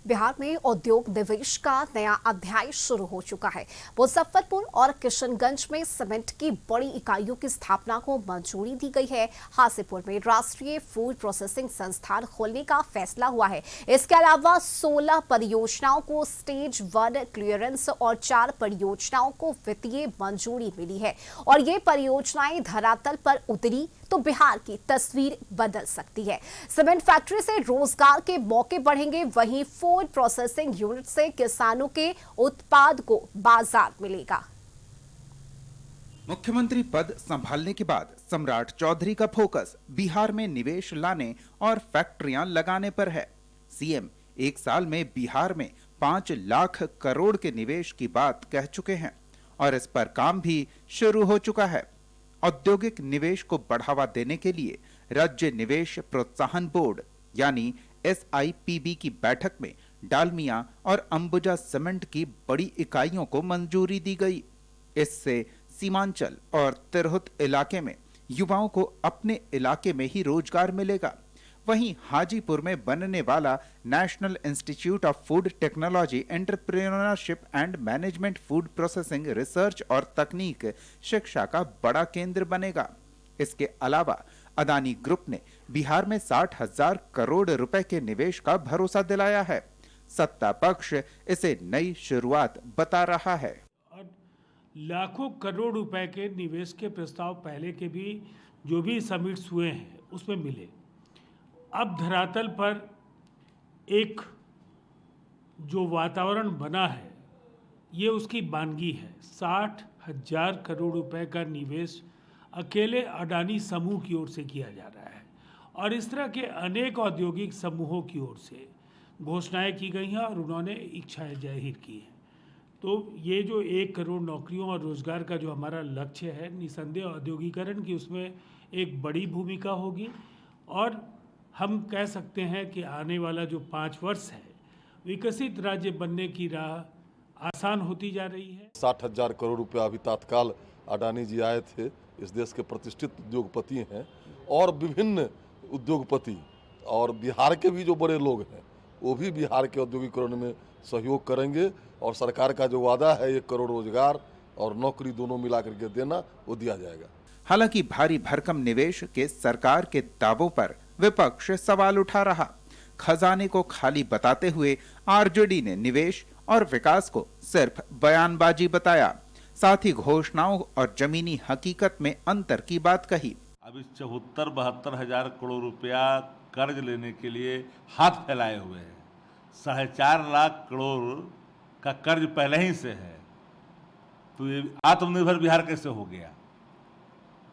बिहार में औद्योग निवेश का नया अध्याय शुरू हो चुका है। मुजफ्फरपुर और किशनगंज में सीमेंट की बड़ी इकाइयों की स्थापना को मंजूरी दी गई है। हाजीपुर में राष्ट्रीय फूड प्रोसेसिंग संस्थान खोलने का फैसला हुआ है। इसके अलावा 16 परियोजनाओं को स्टेज 1 क्लियरेंस और 4 परियोजनाओं को वित्तीय मंजूरी मिली है और ये परियोजनाएं धरातल पर उतरी तो बिहार की तस्वीर बदल सकती है। सीमेंट फैक्ट्री से रोजगार के मौके बढ़ेंगे, वहीं फूड प्रोसेसिंग यूनिट से किसानों के उत्पाद को बाजार मिलेगा। मुख्यमंत्री पद संभालने के बाद सम्राट चौधरी का फोकस बिहार में निवेश लाने और फैक्ट्रियां लगाने पर है। सीएम एक साल में बिहार में 5 लाख करोड़ के निवेश की बात कह चुके हैं और इस पर काम भी शुरू हो चुका है। औद्योगिक निवेश को बढ़ावा देने के लिए राज्य निवेश प्रोत्साहन बोर्ड यानी SIPB की बैठक में डालमिया और अंबुजा सीमेंट की बड़ी इकाइयों को मंजूरी दी गई। इससे सीमांचल और तिरहुत इलाके में युवाओं को अपने इलाके में ही रोजगार मिलेगा। वहीं हाजीपुर में बनने वाला national institute of food technology entrepreneurship and management food processing research और तकनीक शिक्षा का बड़ा केंद्र बनेगा। इसके अलावा अदानी ग्रुप ने बिहार में 60,000 करोड़ रुपए के निवेश का भरोसा दिलाया है। सत्ता पक्ष इसे नई शुरुआत बता रहा है। और लाखों करोड़ रुपए के निवेश के प्रस्ताव पहले के भी जो भी समिट्स हुए हैं उसमें मिले। अब धरातल पर एक जो वातावरण बना है ये उसकी वानगी है। 60,000 करोड़ रुपए का निवेश अकेले अडानी समूह की ओर से किया जा रहा है और इस तरह के अनेक औद्योगिक समूहों की ओर से घोषणाएं की गई हैं और उन्होंने इच्छाएं जाहिर की हैं। तो ये जो 1 करोड़ नौकरियों और रोजगार का जो हमारा लक्ष्य है, निसंदेह औद्योगिकरण की उसमें एक बड़ी भूमिका होगी और हम कह सकते हैं कि आने वाला जो 5 वर्ष है विकसित राज्य बनने की राह आसान होती जा रही है। 60,000 करोड़ रुपया अभी तत्काल अडानी जी आए थे। इस देश के प्रतिष्ठित उद्योगपति हैं और विभिन्न उद्योगपति और बिहार के भी जो बड़े लोग हैं वो भी बिहार के औद्योगिकरण में सहयोग करेंगे और सरकार का जो वादा है 1 करोड़ रोजगार और नौकरी दोनों मिला करके देना वो दिया जाएगा। हालांकि भारी भरकम निवेश के सरकार के दावों पर विपक्ष सवाल उठा रहा। खजाने को खाली बताते हुए आरजेडी ने निवेश और विकास को सिर्फ बयानबाजी बताया। साथ ही घोषणाओं और जमीनी हकीकत में अंतर की बात कही। अब इस 74-72 हजार करोड़ रुपया कर्ज लेने के लिए हाथ फैलाए हुए हैं। 4.5 लाख करोड़ का कर्ज पहले ही से है, तो ये आत्मनिर्भर बिहार कैसे हो गया,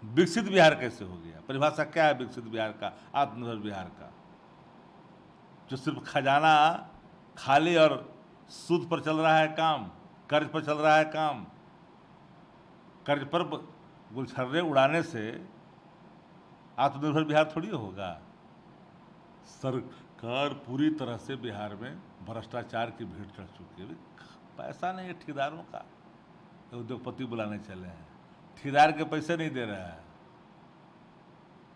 विकसित बिहार कैसे हो गया? परिभाषा क्या है विकसित बिहार का, आत्मनिर्भर बिहार का? जो सिर्फ खजाना खाली और सूद पर चल रहा है काम, कर्ज पर चल रहा है काम। कर्ज पर गुलछर्रे उड़ाने से आत्मनिर्भर बिहार थोड़ी होगा। सरकार पूरी तरह से बिहार में भ्रष्टाचार की भीड़ चढ़ चुकी है। पैसा नहीं है ठेकेदारों का, उद्योगपति बुलाने चले हैं। ठेकेदार के पैसे नहीं दे रहा है,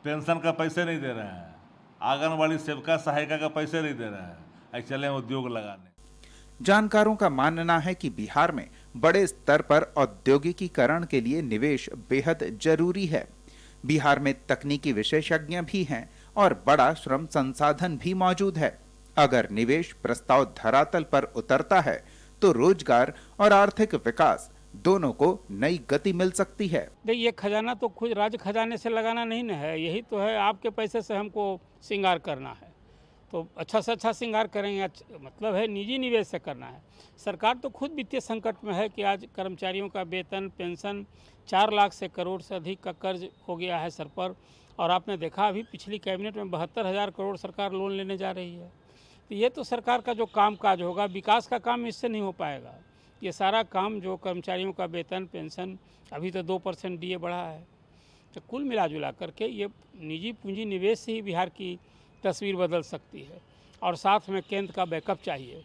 पेंशन का पैसे नहीं दे रहा है, आंगनवाड़ी सेविका सहायिका का पैसे नहीं दे रहा है, ऐसे चले उद्योग लगाने। जानकारों का मानना है कि बिहार में बड़े स्तर पर औद्योगिकीकरण के लिए निवेश बेहद जरूरी है। बिहार में तकनीकी विशेषज्ञ भी हैं और बड़ा श्रम संसाधन भी मौजूद है। अगर निवेश प्रस्ताव धरातल पर उतरता है तो रोजगार और आर्थिक विकास दोनों को नई गति मिल सकती है। देखिए, खजाना तो खुद राज्य खजाने से लगाना नहीं न है, यही तो है आपके पैसे से हमको श्रृंगार करना है, तो अच्छा से अच्छा श्रृंगार करेंगे। मतलब है निजी निवेश से करना है। सरकार तो खुद वित्तीय संकट में है कि आज कर्मचारियों का वेतन पेंशन 4 लाख से करोड़ से अधिक का कर्ज हो गया है सर पर। और आपने देखा अभी पिछली कैबिनेट में 72,000 करोड़ सरकार लोन लेने जा रही है। तो ये तो सरकार का जो काम काज होगा, विकास का काम इससे नहीं हो पाएगा। ये सारा काम जो कर्मचारियों का वेतन पेंशन, अभी तो 2% DA बढ़ा है, तो कुल मिला जुला करके ये निजी पूंजी निवेश से ही बिहार की तस्वीर बदल सकती है। और साथ में केंद्र का बैकअप चाहिए।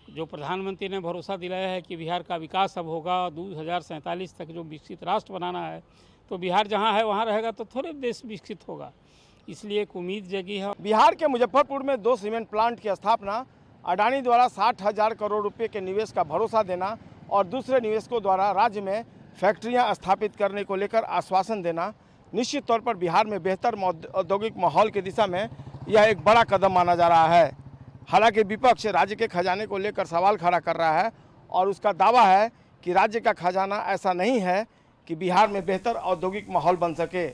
जो प्रधानमंत्री ने भरोसा दिलाया है कि बिहार का विकास अब होगा, 2047 तक जो विकसित राष्ट्र बनाना है, तो बिहार जहाँ है वहाँ रहेगा तो थोड़े देश विकसित होगा। इसलिए एक उम्मीद जगी है। बिहार के मुजफ्फरपुर में 2 सीमेंट प्लांट की स्थापना अडानी द्वारा 60,000 करोड़ रुपए के निवेश का भरोसा देना और दूसरे निवेशकों द्वारा राज्य में फैक्ट्रियां स्थापित करने को लेकर आश्वासन देना निश्चित तौर पर बिहार में बेहतर औद्योगिक माहौल की दिशा में यह एक बड़ा कदम माना जा रहा है। हालांकि विपक्ष राज्य के खजाने को लेकर सवाल खड़ा कर रहा है और उसका दावा है कि राज्य का खजाना ऐसा नहीं है कि बिहार में बेहतर औद्योगिक माहौल बन सके।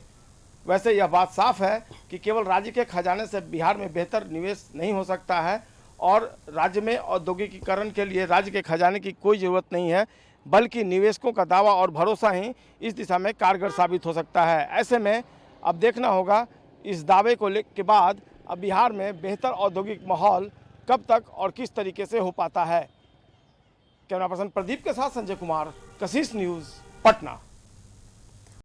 वैसे यह बात साफ है कि केवल राज्य के खजाने से बिहार में बेहतर निवेश नहीं हो सकता है और राज्य में औद्योगिकीकरण के लिए राज्य के खजाने की कोई ज़रूरत नहीं है, बल्कि निवेशकों का दावा और भरोसा ही इस दिशा में कारगर साबित हो सकता है। ऐसे में अब देखना होगा इस दावे को के बाद अब बिहार में बेहतर औद्योगिक माहौल कब तक और किस तरीके से हो पाता है। कैमरा पर्सन प्रदीप के साथ संजय कुमार, कशिश न्यूज़, पटना।